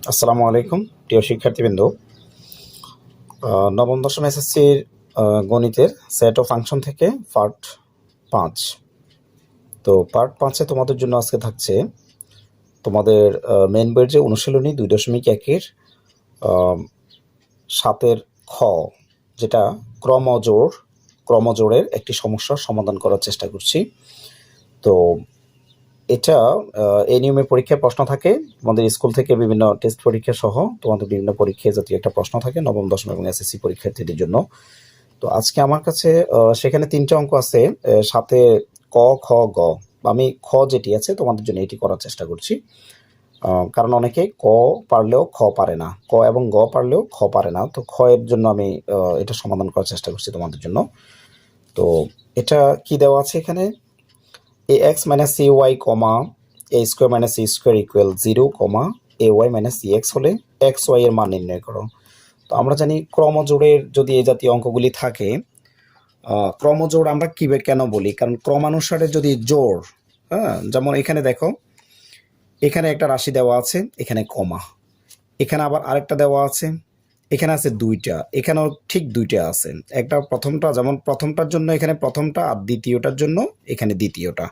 আসসালামু আলাইকুম প্রিয় শিক্ষার্থীবৃন্দ। নবম দশম এসএসসির গণিতের সেট ও ফাংশন থেকে পার্ট 5। তো পার্ট 5-এ তোমাদের জন্য আজকে থাকছে তোমাদের মেন বইয়ের যে অনুশীলনী 2.1-এর 7-এর খ, যেটা ক্রমজোড়ের একটি সমস্যার সমাধান করার চেষ্টা করছি। তো এটা এই নিয়মে পরীক্ষায় প্রশ্ন থাকে, তোমাদের স্কুল থেকে বিভিন্ন টেস্ট পরীক্ষা সহ তোমাদের বিভিন্ন পরীক্ষায় জাতীয় একটা প্রশ্ন থাকে নবম দশম এবং এসএসসি পরীক্ষার্থীদের জন্য। তো আজকে আমার কাছে সেখানে 3টে অঙ্ক আছে, সাথে ক, খ, গ। আমি খ যেটি আছে তোমাদের জন্য এটি করার চেষ্টা করছি, কারণ অনেকে ক পারলেও খ পারে না, ক এবং গ পারলেও খ পারে না। তো খ এর জন্য আমি এটা সমাধান করার চেষ্টা করছি তোমাদের জন্য। তো এটা কি দেওয়া আছে এখানে, ax minus ay comma a square minus C square equal 0 comma ay minus cx হলে xy এর মান নির্ণয় করো। তো আমরা জানি ক্রমজোড়ের যদি এই জাতীয় অঙ্কগুলি থাকে, ক্রমজোড় আমরা কেন বলি, কারণ ক্রমানুসারে যদি জোড়, হ্যাঁ, যেমন এখানে দেখো, এখানে একটা রাশি দেওয়া আছে, এখানে কমা, এখানে আবার আরেকটা দেওয়া আছে, এখানে আছে দুইটা, এখানেও ঠিক দুইটা আছে, একটা প্রথমটা, যেমন প্রথমটার জন্য এখানে প্রথমটা আর দ্বিতীয়টার জন্য এখানে দ্বিতীয়টা।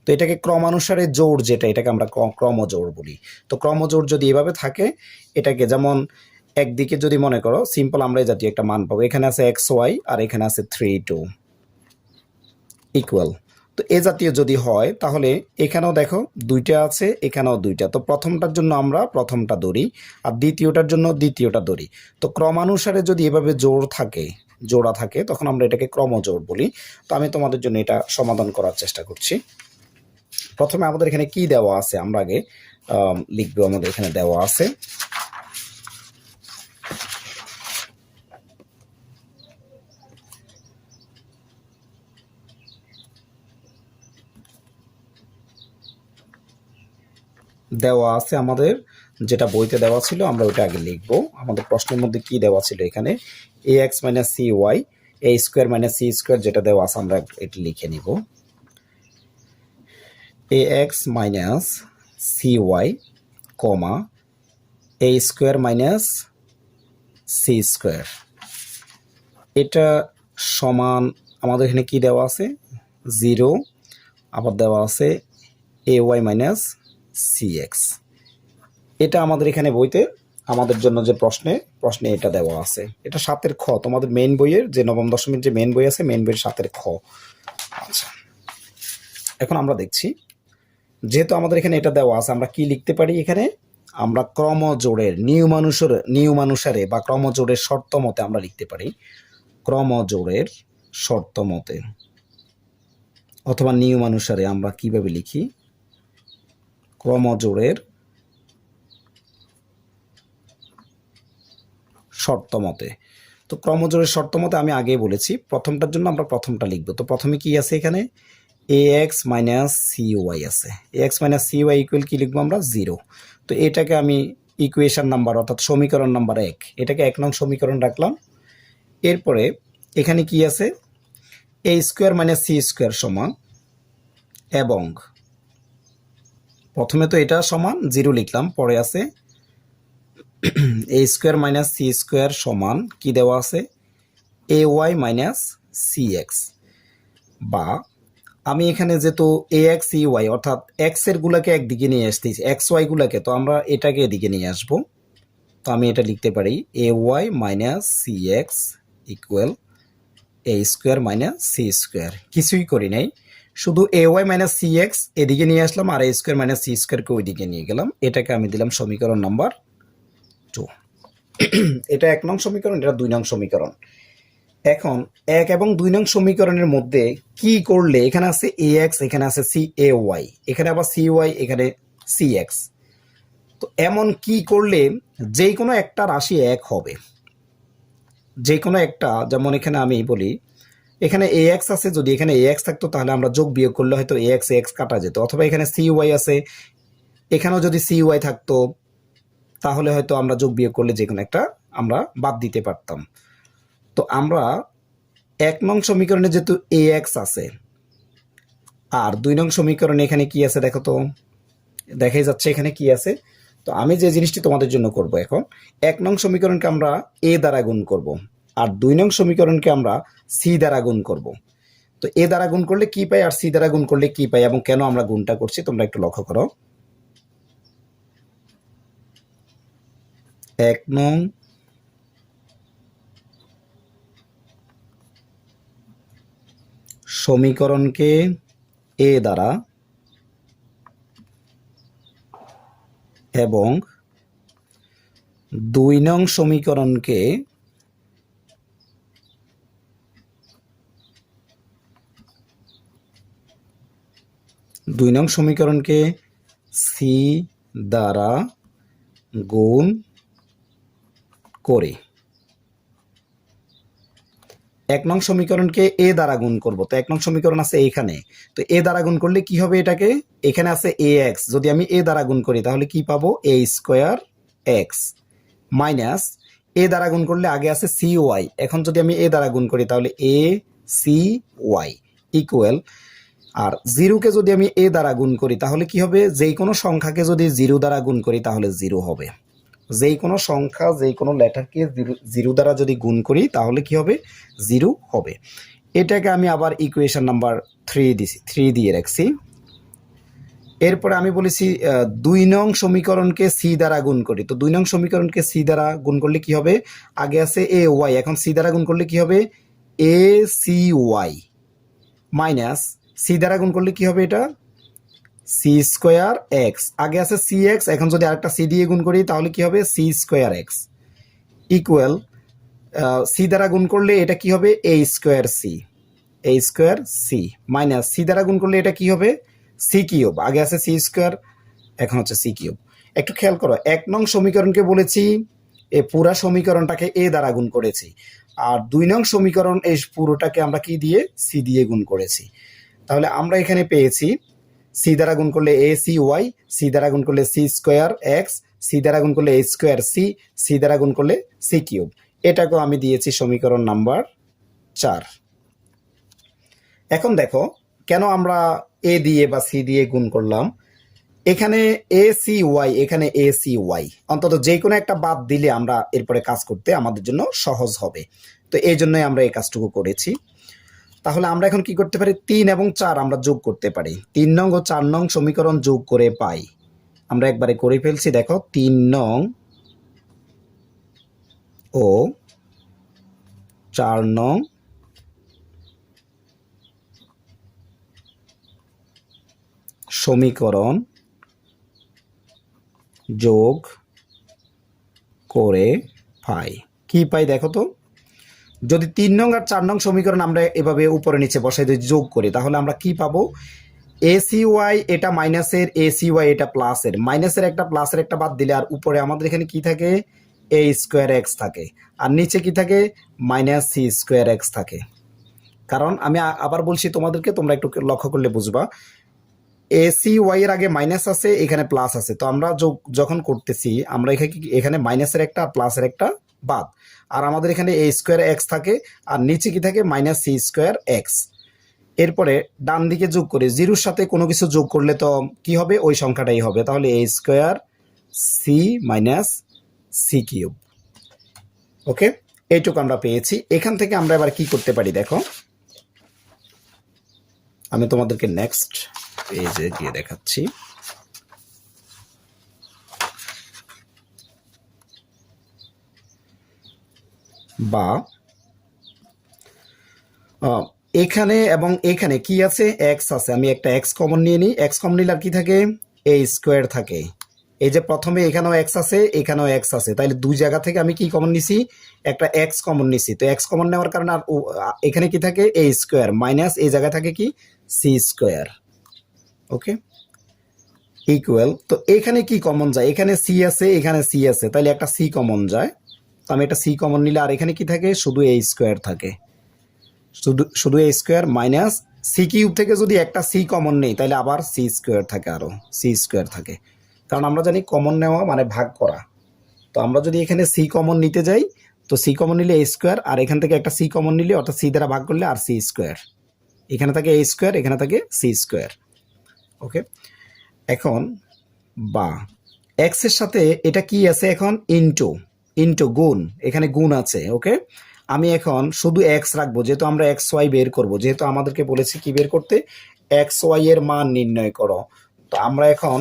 তো এটাকে ক্রমানুসারে জোড়, যেটা এটাকে আমরা ক্রমজোড় বলি। তো ক্রমজোড় যদি এভাবে থাকে, এটাকে যেমন একদিকে যদি মনে করো সিম্পল, আমরা এই জাতীয় একটা মান পাবো, এখানে আছে xy আর এখানে আছে 3 2 ইকুয়াল। তো এ জাতীয় যদি হয় তাহলে এখানেও দেখো দুইটা আছে, এখানেও দুইটা, তো প্রথমটার জন্য আমরা প্রথমটা ধরি আর দ্বিতীয়টার জন্য দ্বিতীয়টা ধরি। তো ক্রমানুসারে যদি এভাবে জোড়া থাকে তখন আমরা এটাকে ক্রমজোড় বলি। তো আমি তোমাদের জন্য এটা সমাধান করার চেষ্টা করছি। প্রথমে আমাদের এখানে কি দেওয়া আছে আমরা আগে লিখবো। আমাদের এখানে দেওয়া আছে আমাদের যেটা বইতে দেওয়া ছিল আমরা ওটা আগে লিখবো। আমাদের প্রশ্নের মধ্যে কি দেওয়া ছিল, এখানে ax minus cy a square minus c square যেটা দেওয়া আছে আমরা এটা লিখে নিব। ax minus cy comma a square minus c square, এটা সমান আমাদের এখানে কি দেওয়া আছে 0, আবার দেওয়া আছে ay মাইনাস cx। এটা আমাদের এখানে বইতে আমাদের জন্য যে প্রশ্নে এটা দেওয়া আছে, এটা 7-এর খ, তোমাদের মেইন বইয়ের যে নবম দশমের যে মেইন বই আছে, মেইন বইয়ের 7-এর খ। আচ্ছা, এখন আমরা দেখছি যেহেতু আমাদের এখানে এটা দেওয়া আছে, আমরা কি লিখতে পারি এখানে, আমরা ক্রমজোড়ের নিয়মানুসারে বা ক্রমজোড়ের শর্ত মতে আমরা লিখতে পারি ক্রমজোড়ের শর্ত মতে অথবা নিয়মানুসারে। আমরা কিভাবে লিখি, ক্রমজোড়ের শর্ত মতে। তো ক্রমজোড়ের শর্ত মতে আমি আগেই বলেছি প্রথমটার জন্য আমরা প্রথমটা লিখবো। তো প্রথমে কি আছে এখানে ax মাইনাস cy আছে, ax মাইনাস cy ইকুয়াল কি লিখবো আমরা 0। তো এটাকে আমি ইকুয়েশন নাম্বার অর্থাৎ সমীকরণ নাম্বার 1, এটাকে 1 নং সমীকরণ রাখলাম। এরপরে এখানে কি আছে a square minus c square সমান, এবং প্রথমে তো এটা সমান 0 লিখলাম, পরে আছে a square minus c square সমান কি দেওয়া আছে ay মাইনাস cx, বা আমি এখানে যেহেতু ax ey অর্থাৎ এক্স এর গুলাকে একদিকে নিয়ে আসতেছি, এক্স ওয়াই গুলাকে, তো আমরা এটাকে এদিকে নিয়ে আসবো। তো আমি এটা লিখতে পারি ay minus cx equal a square minus c square. কিছুই করি নাই, শুধু ay মাইনাস cx এদিকে নিয়ে আসলাম আর a স্কোয়ার মাইনাস c স্কোয়ারকে ওইদিকে নিয়ে গেলাম। এটাকে আমি দিলাম সমীকরণ নাম্বার 2। এটা 1 নং সমীকরণ, এটা 2 নং সমীকরণ। এখন 1 এবং 2 নং সমীকরণের মধ্যে কি করলে, এখানে আছে ax, এখানে আছে cay, এখানে আবার cy, এখানে cx। তো এমন কি করলে যে কোনো একটা রাশি 1 হবে, যে কোনো একটা, যেমন এখানে আমি বলি এখানে ax আছে, যদি এখানে ax থাকতো তাহলে আমরা যোগ বিয়োগ করলে হয়তো ax কাটা যেত, অথবা এখানে cy আছে, এখানেও যদি cy থাকতো তাহলে হয়তো আমরা যোগ বিয়োগ করলে যে কোনো একটা আমরা বাদ দিতে পারতাম। তো আমরা 1 নং সমীকরণে যেহেতু ax আছে আর 2 নং সমীকরণে এখানে কি আছে দেখো তো, দেখাই যাচ্ছে এখানে কি আছে তো আমি যে জিনিসটি তোমাদের জন্য করব এখন, 1 নং সমীকরণকে আমরা এ দ্বারা গুণ করব, আর 2 নং সমীকরণকে আমরা সি দ্বারা গুণ করব। তো এ দ্বারা গুণ করলে কি পাই আর সি দ্বারা গুণ করলে কি পাই এবং কেন আমরা গুণটা করছি তোমরা একটু লক্ষ্য করো। 1 নং সমীকরণকে এ দ্বারা এবং 2 নং সমীকরণকে সি দ্বারা গুণ করে। 1 নং সমীকরণকে এ দ্বারা গুণ করব, তো 1 নং সমীকরণ আছে এইখানে, তো এ দ্বারা গুণ করলে কি হবে, এটাকে এখানে আছে এ এক্স, যদি আমি এ দ্বারা গুণ করি তাহলে কি পাবো, এ স্কোয়ার এক্স মাইনাস এ দ্বারা গুণ করলে আগে আছে সি ওয়াই, এখন যদি আমি এ দ্বারা গুণ করি তাহলে এ সি ওয়াই ইকুয়াল, আর জিরোকে যদি আমি এ দ্বারা গুণ করি তাহলে কি হবে, যেই কোনো সংখ্যাকে যদি জিরো দ্বারা গুণ করি তাহলে জিরো হবে। যেই কোনো সংখ্যা, যেই কোনো লেটারকে জিরো দ্বারা যদি গুণ করি তাহলে কি হবে, জিরো হবে। এটাকে আমি আবার ইকুয়েশন নাম্বার 3 দিয়ে রাখছি। এরপরে আমি বলেছি 2 নং সমীকরণকে সি দ্বারা গুণ করি, তো 2 নং সমীকরণকে সি দ্বারা গুণ করলে কি হবে, আগে আছে এ ওয়াই, এখন সি দ্বারা গুণ করলে কি হবে, A C Y minus C দ্বারা গুণ করলে কি হবে, এটা সি স্কোয়ার এক্স, আগে আছে সি এক্স, এখন যদি আরেকটা সি দিয়ে গুণ করি তাহলে কি হবে, C square X equal, C দ্বারা গুণ করলে এটা কি হবে, A square C minus C দ্বারা গুণ করলে এটা কি হবে, সি কিউব, আগে আছে সি স্কোয়ার, এখন হচ্ছে সি কিউব। একটু খেয়াল করো, 1 নং সমীকরণকে বলেছি এই পুরা সমীকরণটাকে এ দ্বারা গুণ করেছি, আর 2 নং সমীকরণ এই পুরোটাকে আমরা কি দিয়ে, সি দিয়ে গুণ করেছি। তাহলে আমরা এখানে পেয়েছি সি দ্বারা গুণ করলে এ সি ওয়াই, সি দ্বারা গুণ করলে সি স্কোয়ার এক্স, সি দ্বারা গুণ করলে এ স্কোয়ার সি দ্বারা গুণ করলে সি কিউব। এটাকেও আমি দিয়েছি সমীকরণ নাম্বার 4। এখন দেখো কেন আমরা এ দিয়ে বা সি দিয়ে গুণ করলাম, এখানে এ সি ওয়াই, এখানে এ সি ওয়াই, অন্তত যে কোনো একটা বাদ দিলে আমরা এরপরে কাজ করতে আমাদের জন্য সহজ হবে, তো এই জন্যই আমরা এই কাজটুকু করেছি। তাহলে আমরা এখন কি করতে পারি, 3 এবং 4 আমরা যোগ করতে পারি, 3 নং ও 4 নং সমীকরণ যোগ করে পাই, আমরা একবারে করে ফেলছি। দেখো 3 নং ও 4 নং সমীকরণ যোগ করে পাই, কি পাই দেখো তো, যদি 3 নং আর 4 নং সমীকরণ আমরা এভাবে উপরে নিচে বসাই দিয়ে যোগ করি তাহলে আমরা কি পাবো, এ সি ওয়াই এটা মাইনাসের, এ সি ওয়াই এটা প্লাসের, মাইনাসের একটা প্লাসের একটা বাদ দিলে আর উপরে আমাদের এখানে কি থাকে, এ স্কোয়ার এক্স থাকে, আর নিচে কি থাকে, মাইনাস সি স্কোয়ার এক্স থাকে। কারণ আমি আবার বলছি তোমাদেরকে, তোমরা একটু লক্ষ্য করলে বুঝবা, এ সি ওয়াই এর আগে মাইনাস আছে, এখানে প্লাস আছে, তো আমরা যখন করতেছি আমরা এখানে মাইনাসের একটা আর প্লাসের একটা বাদ, আর আমাদের এখানে এ স্কোয়ার এক্স থাকে, আর নিচে কি থাকে, মাইনাস সি স্কোয়ার এক্স। এরপরে ডান দিকে যোগ করে জিরোর সাথে কোনো কিছু যোগ করলে তো কি হবে, ওই সংখ্যাটাই হবে, তাহলে A square C minus C cube. Okay, এইটুকু আমরা পেয়েছি। এখান থেকে আমরা এবার কি করতে পারি দেখো, আমি তোমাদেরকে নেক্সট পেজে গিয়ে দেখাচ্ছি। বা এখানে এবং এখানে কি আছে, এক্স আছে, আমি একটা এক্স কমন নিয়ে নিই, এক্স কমন নিলে আর কি থাকে, এ স্কোয়ার থাকে। এই যে প্রথমে এখানেও এক্স আছে, এখানেও এক্স আছে, তাইলে দুই জায়গা থেকে আমি কি কমন নিছি, একটা এক্স কমন নিছি, তো এক্স কমন নেওয়ার কারণে আর এখানে কি থাকে, এ স্কোয়ার মাইনাস এই জায়গায় থাকে কি, সি স্কোয়ার। ওকে, ইকুয়াল, তো এখানে কি কমন যায়, এখানে সি আছে, এখানে সি আছে, তাইলে একটা সি কমন যায়, তো আমি একটা সি কমন নিলে আর এখানে কি থাকে, শুধু এ স্কোয়ার থাকে, শুধু এ স্কোয়ার মাইনাস সি কিউব থেকে যদি একটা সি কমন নেই তাহলে আবার সি স্কোয়ার থাকে, আরও সি স্কোয়ার থাকে, কারণ আমরা জানি কমন নেওয়া মানে ভাগ করা। তো আমরা যদি এখানে সি কমন নিতে যাই, তো সি কমন নিলে এ স্কোয়ার, আর এখান থেকে একটা সি কমন নিলে অর্থাৎ সি দ্বারা ভাগ করলে আর সি স্কোয়ার, এখানে থাকে এ স্কোয়ার, এখানে থাকে সি স্কোয়ার। ওকে, এখন বা এক্স এর সাথে এটা কি আছে এখন, ইনটু, ইনটু গুণ, এখানে গুণ আছে। ওকে, আমি এখন শুধু এক্স রাখবো, যেহেতু আমরা এক্স ওয়াই বের করব, যেহেতু আমাদেরকে বলেছি কি বের করতে, এক্স ওয়াই এর মান নির্ণয় করো। তো আমরা এখন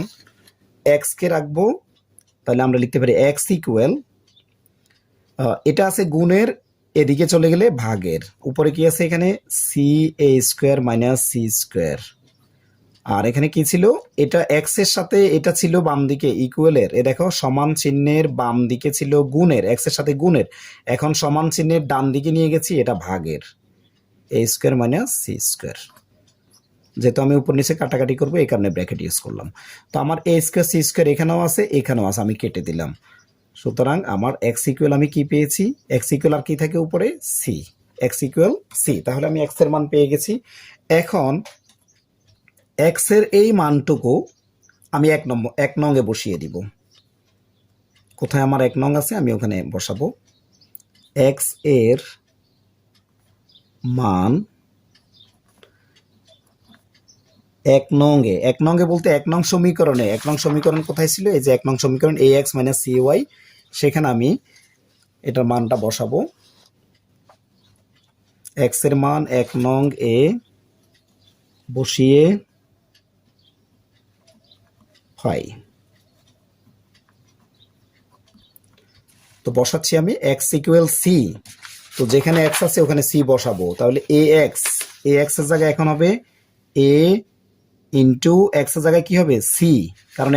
এক্স কে রাখবো, তাহলে আমরা লিখতে পারি এক্স ইকুয়াল, এটা আছে গুণের, এদিকে চলে গেলে ভাগের, উপরে কি আছে এখানে সি এ স্কোয়ার মাইনাস সি স্কোয়ার। আর এখানে কি ছিল, এটা এক্স এর সাথে এটা ছিল বাম দিকে ইকুয়ালের, এ দেখো সমান চিহ্নের বাম দিকে ছিল গুণের, এক্স এর সাথে গুণের, এখন সমান চিহ্নের ডান দিকে নিয়ে গেছি, এটা ভাগের, এ স্কোয়ার মাইনাস সি স্কোয়ার। যেহেতু আমি উপর নিচে কাটাকাটি করবো এই কারণে ব্র্যাকেট ইউজ করলাম। তো আমার এ স্কোয়ার সি স্কোয়ার এখানেও আছে এখানেও আছে, আমি কেটে দিলাম। সুতরাং আমার এক্স ইকুয়াল আমি কি পেয়েছি, এক্স ইকুয়াল আর কি থাকে উপরে সি, এক্স ইকুয়াল সি, তাহলে আমি এক্স এর মান পেয়ে গেছি। এখন এক্স এর এই মানটুকু আমি এক নংয়ে বসিয়ে দিব। কোথায় আমার এক নং আছে আমি ওখানে বসাবো। এক্স এর মান এক নংয়ে বলতে এক নং সমীকরণে, এক নং সমীকরণ কোথায় ছিল, এই যে এক নং সমীকরণ A X minus C Y, সেখানে আমি এটার মানটা বসাবো। এক্স এর মান এক নং এ বসিয়ে হয়, তো বসাচ্ছি আমি এক্স ইকুয়াল সি, তো যেখানে এক্স আছে ওখানে সি বসাবো, তাহলে এ এক্স এর জায়গায় এখন হবে এ ইন্টু এক্স এর জায়গায় কি হবে সি, কারণ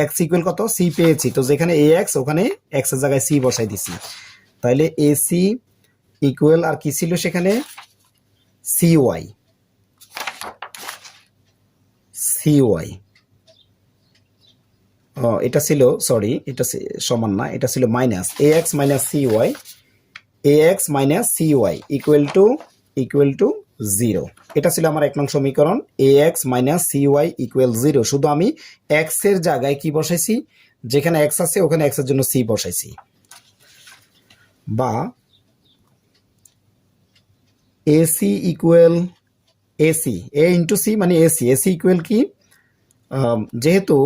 এক্স ইকুয়াল কত সি পেয়েছি, তো যেখানে এ এক্স ওখানে এক্স এর জায়গায় সি বসাই দিছি, তাহলে এ সি ইকুয়াল আর কি ছিল সেখানে সি ওয়াই, সি ওয়াই, এটা ছিল সরি এটা সমান না, এটা ছিল minus A X minus C Y, A X minus C Y equal to 0। এটা ছিল আমার এক নং সমীকরণ, A X minus C Y equal 0। শুধু আমি এক্স এর জায়গায় কি বসাইছি, যেখানে এক্স আছে ওখানে এক্স এর জন্য সি বসাইছি, বা এসি ইকুয়াল এসি, এ ইন্টু সি মানে এসি, এসি ইকুয়াল কি, যেহেতু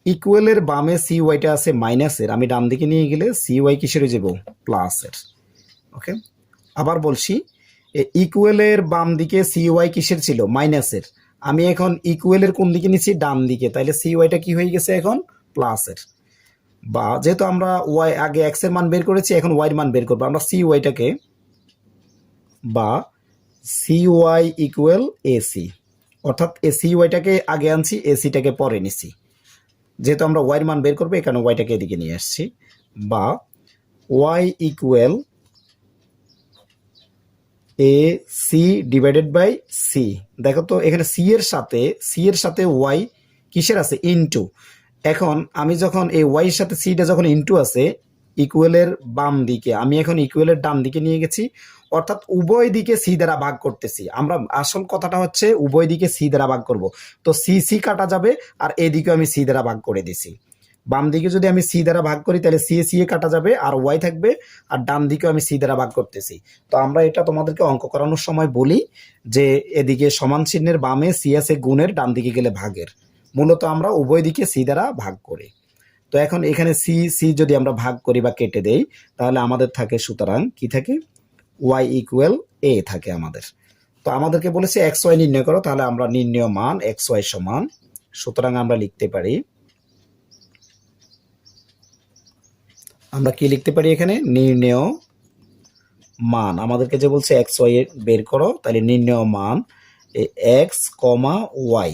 ইকুয়ালের বামে সি ওয়াইটা আছে মাইনাসের, আমি ডান দিকে নিয়ে গেলে সি ওয়াই কিসের হয়ে যাব প্লাসের। ওকে, আবার বলছি, ইকুয়ালের বাম দিকে সি ওয়াই কিসের ছিল মাইনাসের, আমি এখন ইকুয়ালের কোন দিকে নিচ্ছি ডান দিকে, তাহলে সি ওয়াইটা কি হয়ে গেছে এখন প্লাসের। বা যেহেতু আমরা ওয়াই আগে এক্স এর মান বের করেছি, এখন ওয়াই এর মান বের করবো, আমরা সি ওয়াইটাকে বা সি ওয়াই ইকুয়াল এসি, অর্থাৎ এ সি ওয়াইটাকে আগে আনছি এসিটাকে পরে নিছি, যেহেতু আমরা ওয়াই এর মান বের করবো এখানে ওয়াইটাকে এদিকে নিয়ে আসছি, বা Y equal A C divided by C. দেখো তো এখানে সি এর সাথে ওয়াই কিসের আছে ইনটু, এখন আমি যখন এই ওয়াই এর সাথে সিটা যখন ইনটু আছে ইকুয়ালের বাম দিকে, আমি এখন ইকুয়ালের ডান দিকে নিয়ে গেছি, অর্থাৎ উভয় দিকে সি দ্বারা ভাগ করতেছি। আমরা আসল কথাটা হচ্ছে উভয় দিকে সি দ্বারা ভাগ করব, তো সি সি কাটা যাবে আর এদিকে আমি সি দ্বারা ভাগ করে দিছি। বাম দিকে যদি আমি সি দ্বারা ভাগ করি তাহলে সি সি এ কাটা যাবে আর ওয়াই থাকবে, আর ডান দিকেও আমি সি দ্বারা ভাগ করতেছি। তো আমরা এটা তোমাদেরকে অঙ্ক করানোর সময় বলি যে এদিকে সমান চিহ্নের বামে সি আছে গুণের, ডান দিকে গেলে ভাগের, মূলত আমরা উভয় দিকে সি দ্বারা ভাগ করি। তো এখন এখানে সি সি যদি আমরা ভাগ করি বা কেটে দেই তাহলে আমাদের থাকে, সুতরাং কি থাকে ওয়াই ইকুয়াল এ থাকে আমাদের। তো আমাদেরকে বলেছে এক্স ওয়াই নির্ণয় করো, তাহলে আমরা নির্ণয় মান এক্স ওয়াই সমান, সুতরাং আমরা লিখতে পারি, আমরা কি লিখতে পারি এখানে নির্ণয় মান, আমাদেরকে যে বলছে এক্স ওয়াই এর বের করো, তাহলে নির্ণয় মান এক্স কমা ওয়াই,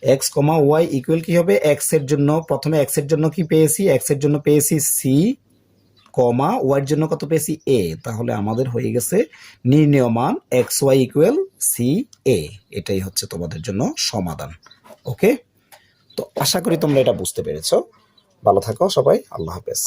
এক্স কমা ওয়াই ইকুয়াল কি হবে, এক্স এর জন্য প্রথমে এক্স এর জন্য কি পেয়েছি, এক্স এর জন্য পেয়েছি সি কমা ওয়াই এর জন্য কত পেয়েছি এ, তাহলে আমাদের হয়ে গেছে নির্ণয় মান এক্স ওয়াই ইকুয়াল সি এ। এটাই হচ্ছে তোমাদের জন্য সমাধান। ওকে, তো আশা করি তোমরা এটা বুঝতে পেরেছো। ভালো থাকো সবাই, আল্লাহ হাফেজ।